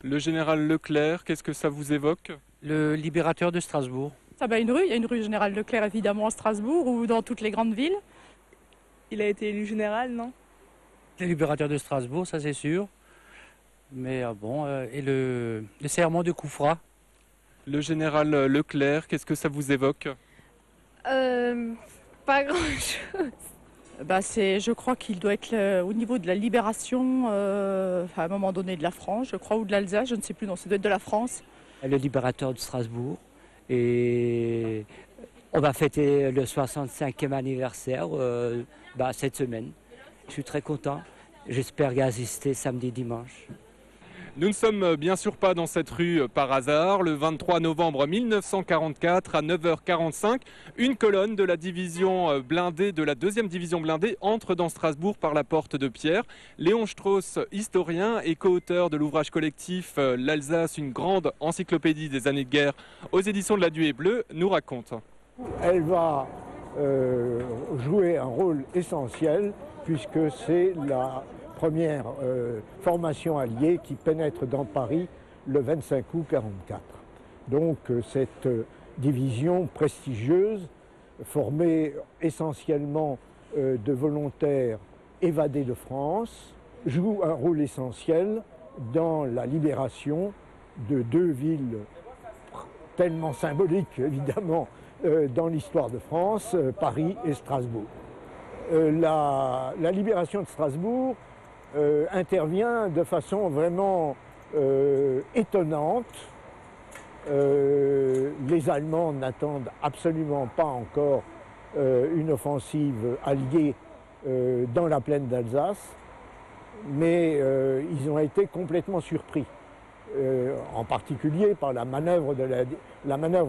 Le général Leclerc, qu'est-ce que ça vous évoque? Le libérateur de Strasbourg. Ah bah une rue, il y a une rue Général Leclerc évidemment à Strasbourg ou dans toutes les grandes villes. Il a été élu général, non? Le libérateur de Strasbourg, ça c'est sûr. Mais et le serment de Koufra. Le général Leclerc, qu'est-ce que ça vous évoque? Pas grand-chose. Je crois qu'il doit être au niveau de la libération, à un moment donné de la France, je crois, ou de l'Alsace, je ne sais plus, non, ça doit être de la France. Le libérateur de Strasbourg. Et on va fêter le 65e anniversaire cette semaine. Je suis très content. J'espère y assister samedi, dimanche. Nous ne sommes bien sûr pas dans cette rue par hasard. Le 23 novembre 1944 à 9h45, une colonne de la division blindée, de la 2e division blindée, entre dans Strasbourg par la porte de Pierre. Léon Strauss, historien et co-auteur de l'ouvrage collectif L'Alsace, une grande encyclopédie des années de guerre aux éditions de la Duée Bleue, nous raconte. Elle va jouer un rôle essentiel puisque c'est la première formation alliée qui pénètre dans Paris le 25 août 1944. Donc cette division prestigieuse, formée essentiellement de volontaires évadés de France, joue un rôle essentiel dans la libération de deux villes tellement symboliques, évidemment, dans l'histoire de France, Paris et Strasbourg. La libération de Strasbourg intervient de façon vraiment étonnante. Les Allemands n'attendent absolument pas encore une offensive alliée dans la plaine d'Alsace, mais ils ont été complètement surpris, en particulier par la manœuvre de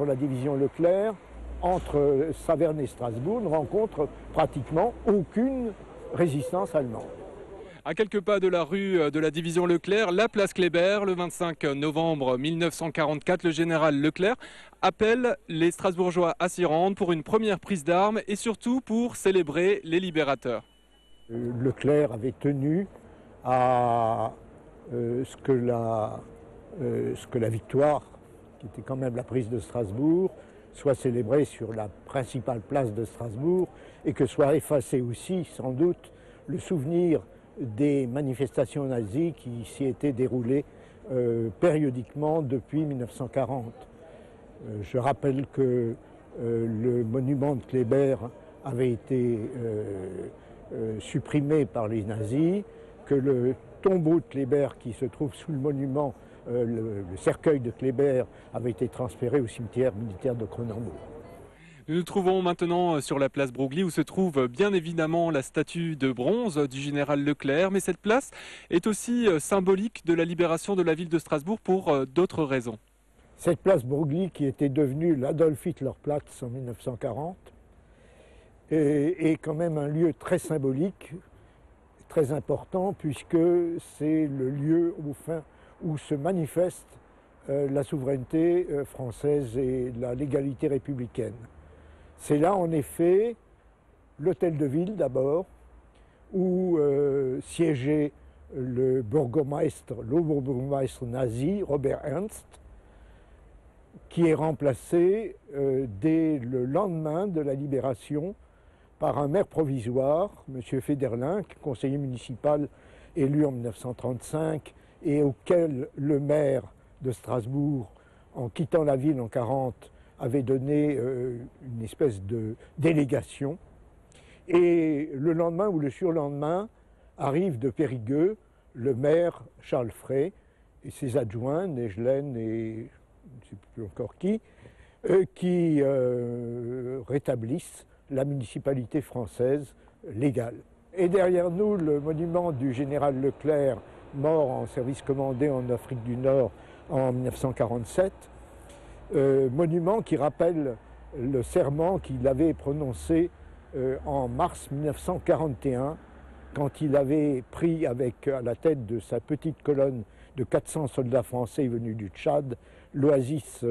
la division Leclerc entre Saverne et Strasbourg, ne rencontre pratiquement aucune résistance allemande. À quelques pas de la rue de la division Leclerc, la place Kléber, le 25 novembre 1944, le général Leclerc appelle les Strasbourgeois à s'y rendre pour une première prise d'armes et surtout pour célébrer les libérateurs. Leclerc avait tenu à ce que la victoire, qui était quand même la prise de Strasbourg, soit célébrée sur la principale place de Strasbourg et que soit effacé aussi, sans doute, le souvenir des manifestations nazies qui s'y étaient déroulées périodiquement depuis 1940. Je rappelle que le monument de Kléber avait été supprimé par les nazis, que le tombeau de Kléber qui se trouve sous le monument, le cercueil de Kléber, avait été transféré au cimetière militaire de Cronenbourg. Nous nous trouvons maintenant sur la place Broglie où se trouve bien évidemment la statue de bronze du général Leclerc, mais cette place est aussi symbolique de la libération de la ville de Strasbourg pour d'autres raisons. Cette place Broglie, qui était devenue l'Adolf Hitler Platz en 1940, est quand même un lieu très symbolique, très important, puisque c'est le lieu où se manifeste la souveraineté française et la légalité républicaine. C'est là, en effet, l'hôtel de ville d'abord, où siégeait l'Oberbourgmeister nazi, Robert Ernst, qui est remplacé dès le lendemain de la libération par un maire provisoire, M. Federlin, conseiller municipal élu en 1935 et auquel le maire de Strasbourg, en quittant la ville en 1940, avait donné une espèce de délégation. Et le lendemain ou le surlendemain arrive de Périgueux le maire Charles Frey et ses adjoints, Negelen et je ne sais plus encore qui rétablissent la municipalité française légale. Et derrière nous, le monument du général Leclerc, mort en service commandé en Afrique du Nord en 1947, monument qui rappelle le serment qu'il avait prononcé en mars 1941, quand il avait pris à la tête de sa petite colonne de 400 soldats français venus du Tchad, l'oasis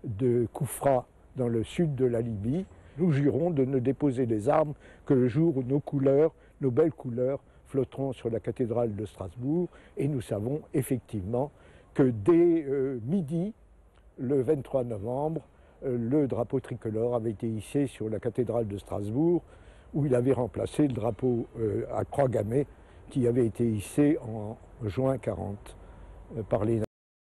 de Koufra dans le sud de la Libye. Nous jurons de ne déposer les armes que le jour où nos belles couleurs flotteront sur la cathédrale de Strasbourg, et nous savons effectivement que dès midi, le 23 novembre, le drapeau tricolore avait été hissé sur la cathédrale de Strasbourg, où il avait remplacé le drapeau à croix gammée qui avait été hissé en juin 1940 par les